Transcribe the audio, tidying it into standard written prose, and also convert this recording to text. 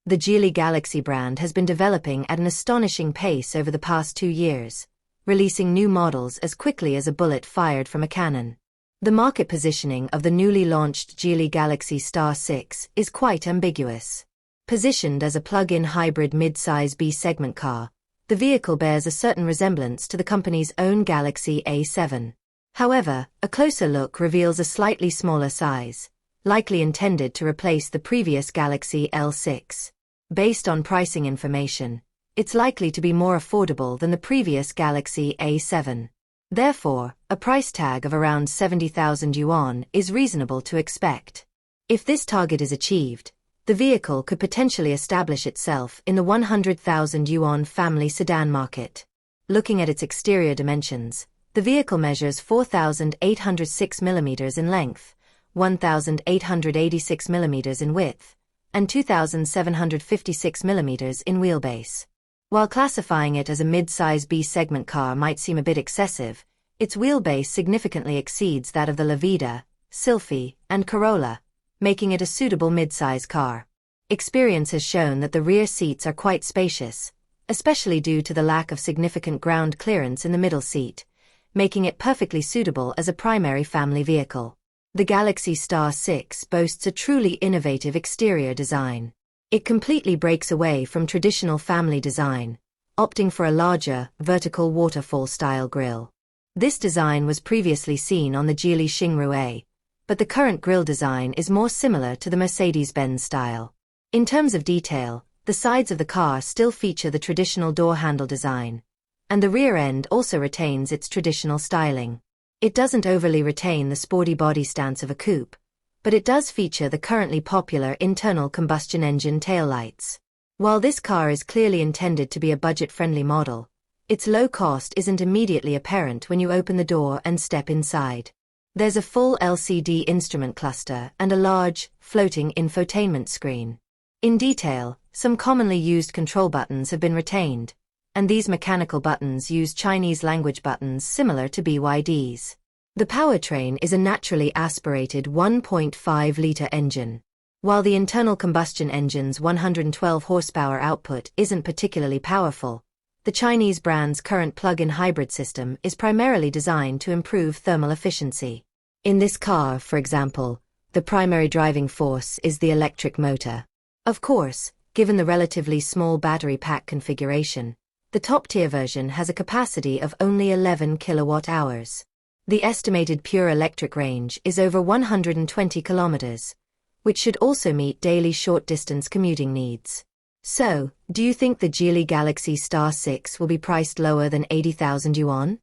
The Geely Galaxy brand has been developing at an astonishing pace over the past 2 years, releasing new models as quickly as a bullet fired from a cannon. The market positioning of the newly launched Geely Galaxy Star 6 is quite ambiguous. Positioned as a plug-in hybrid mid-size B-segment car, the vehicle bears a certain resemblance to the company's own Galaxy A7. However, a closer look reveals a slightly smaller size, likely intended to replace the previous Galaxy L6. Based on pricing information, it's likely to be more affordable than the previous Galaxy A7. Therefore, a price tag of around 70,000 yuan is reasonable to expect. If this target is achieved, the vehicle could potentially establish itself in the 100,000 yuan family sedan market. Looking at its exterior dimensions, the vehicle measures 4,806 mm in length, 1,886 mm in width, and 2,756 mm in wheelbase. While classifying it as a mid-size B-segment car might seem a bit excessive, its wheelbase significantly exceeds that of the Lavida, Sylphy, and Corolla, making it a suitable mid-size car. Experience has shown that the rear seats are quite spacious, especially due to the lack of significant ground clearance in the middle seat, making it perfectly suitable as a primary family vehicle. The Galaxy Star 6 boasts a truly innovative exterior design. It completely breaks away from traditional family design, opting for a larger, vertical waterfall-style grille. This design was previously seen on the Geely Xingru, but the current grille design is more similar to the Mercedes-Benz style. In terms of detail, the sides of the car still feature the traditional door handle design, and the rear end also retains its traditional styling. It doesn't overly retain the sporty body stance of a coupe, but it does feature the currently popular internal combustion engine taillights. While this car is clearly intended to be a budget-friendly model, its low cost isn't immediately apparent when you open the door and step inside. There's a full LCD instrument cluster and a large, floating infotainment screen. In detail, some commonly used control buttons have been retained, and these mechanical buttons use Chinese language buttons similar to BYD's. The powertrain is a naturally aspirated 1.5-liter engine. While the internal combustion engine's 112 horsepower output isn't particularly powerful, the Chinese brand's current plug-in hybrid system is primarily designed to improve thermal efficiency. In this car, for example, the primary driving force is the electric motor. Of course, given the relatively small battery pack configuration, the top-tier version has a capacity of only 11 kilowatt-hours. The estimated pure electric range is over 120 kilometers, which should also meet daily short-distance commuting needs. So, do you think the Geely Galaxy Star 6 will be priced lower than 80,000 yuan?